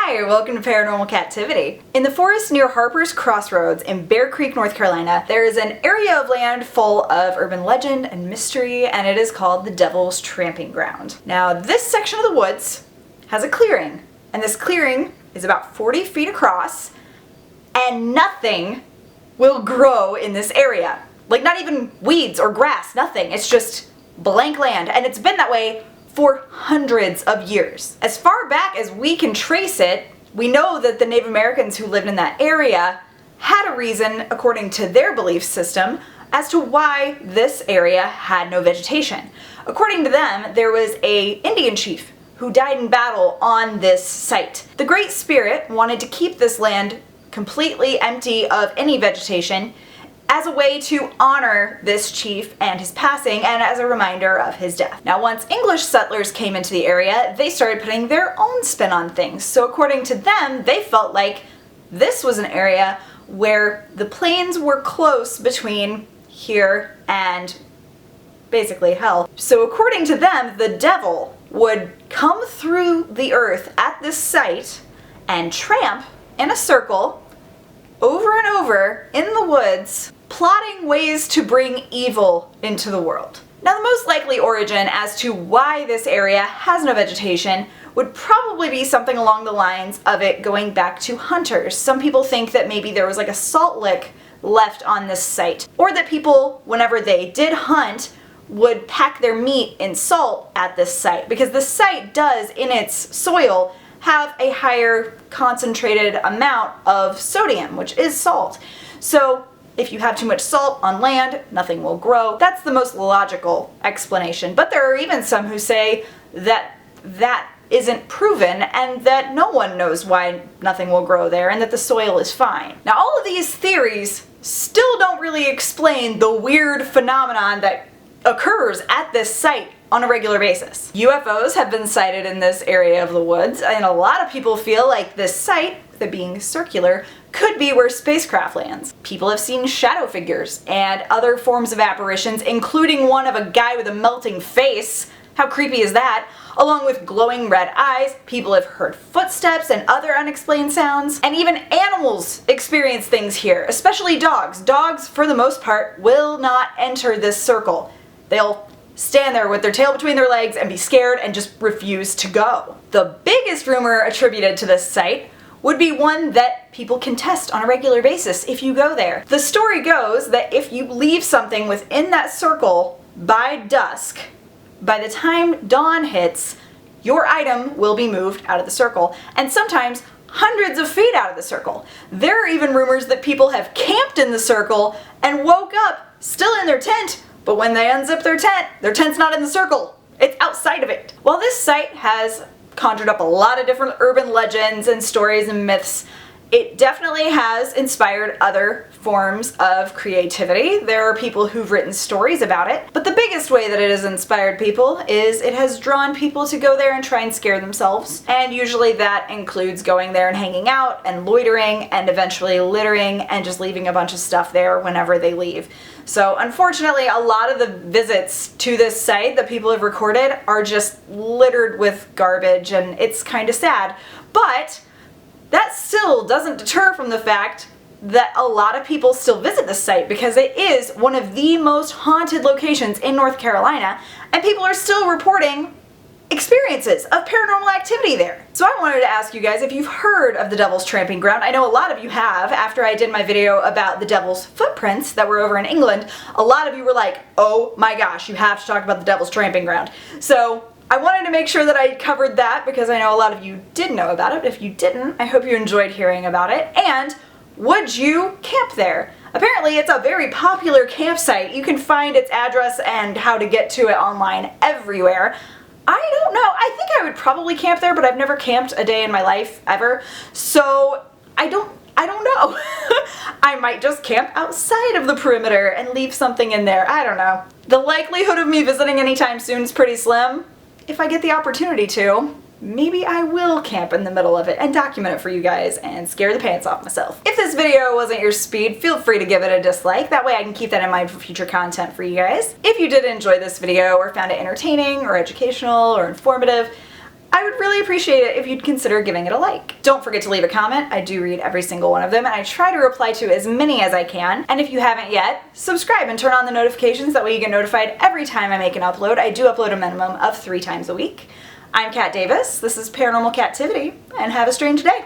Hi, welcome to Paranormal Kativity. In the forest near Harper's Crossroads in Bear Creek, North Carolina, there is an area of land full of urban legend and mystery, and it is called the Devils Tramping Ground. Now, this section of the woods has a clearing, and this clearing is about 40 feet across, and nothing will grow in this area. Like, not even weeds or grass, nothing. It's just blank land, and it's been that way for hundreds of years. As far back as we can trace it, we know that the Native Americans who lived in that area had a reason, according to their belief system, as to why this area had no vegetation. According to them, there was an Indian chief who died in battle on this site. The Great Spirit wanted to keep this land completely empty of any vegetation as a way to honor this chief and his passing, and as a reminder of his death. Now, once English settlers came into the area, they started putting their own spin on things. So according to them, they felt like this was an area where the plains were close between here and basically hell. So according to them, the devil would come through the earth at this site and tramp in a circle over and over in the woods, plotting ways to bring evil into the world. Now, the most likely origin as to why this area has no vegetation would probably be something along the lines of it going back to hunters. Some people think that maybe there was like a salt lick left on this site, or that people, whenever they did hunt, would pack their meat in salt at this site, because the site does, in its soil, have a higher concentrated amount of sodium, which is salt. So if you have too much salt on land, nothing will grow. That's the most logical explanation. But there are even some who say that that isn't proven and that no one knows why nothing will grow there and that the soil is fine. Now, all of these theories still don't really explain the weird phenomenon that occurs at this site on a regular basis. UFOs have been sighted in this area of the woods, and a lot of people feel like this site, with it being circular, could be where spacecraft lands. People have seen shadow figures and other forms of apparitions, including one of a guy with a melting face. How creepy is that? Along with glowing red eyes, people have heard footsteps and other unexplained sounds, and even animals experience things here, especially dogs. Dogs, for the most part, will not enter this circle. They'll stand there with their tail between their legs and be scared and just refuse to go. The biggest rumor attributed to this site would be one that people can test on a regular basis if you go there. The story goes that if you leave something within that circle by dusk, by the time dawn hits, your item will be moved out of the circle, and sometimes hundreds of feet out of the circle. There are even rumors that people have camped in the circle and woke up still in their tent, but when they unzip their tent's not in the circle. It's outside of it. While this site has conjured up a lot of different urban legends and stories and myths, it definitely has inspired other forms of creativity. There are people who've written stories about it, but the biggest way that it has inspired people is it has drawn people to go there and try and scare themselves, and usually that includes going there and hanging out and loitering and eventually littering and just leaving a bunch of stuff there whenever they leave. So unfortunately, a lot of the visits to this site that people have recorded are just littered with garbage, and it's kind of sad. But that still doesn't deter from the fact that a lot of people still visit this site, because it is one of the most haunted locations in North Carolina, and people are still reporting experiences of paranormal activity there. So I wanted to ask you guys if you've heard of the Devil's Tramping Ground. I know a lot of you have. After I did my video about the devil's footprints that were over in England, a lot of you were like, oh my gosh, you have to talk about the Devil's Tramping Ground. So I wanted to make sure that I covered that, because I know a lot of you did know about it. But if you didn't, I hope you enjoyed hearing about it. And would you camp there? Apparently it's a very popular campsite. You can find its address and how to get to it online everywhere. I don't know. I think I would probably camp there, but I've never camped a day in my life, ever. So I don't know. I might just camp outside of the perimeter and leave something in there. I don't know. The likelihood of me visiting anytime soon is pretty slim. If I get the opportunity to, maybe I will camp in the middle of it and document it for you guys and scare the pants off myself. If this video wasn't your speed, feel free to give it a dislike. That way I can keep that in mind for future content for you guys. If you did enjoy this video or found it entertaining or educational or informative, I I would really appreciate it if you'd consider giving it a like. Don't forget to leave a comment. I do read every single one of them, and I try to reply to as many as I can. And if you haven't yet, subscribe and turn on the notifications. That way you get notified every time I make an upload. I do upload a minimum of 3 times a week. I'm Kat Davis. This is Paranormal Kativity, and have a strange day.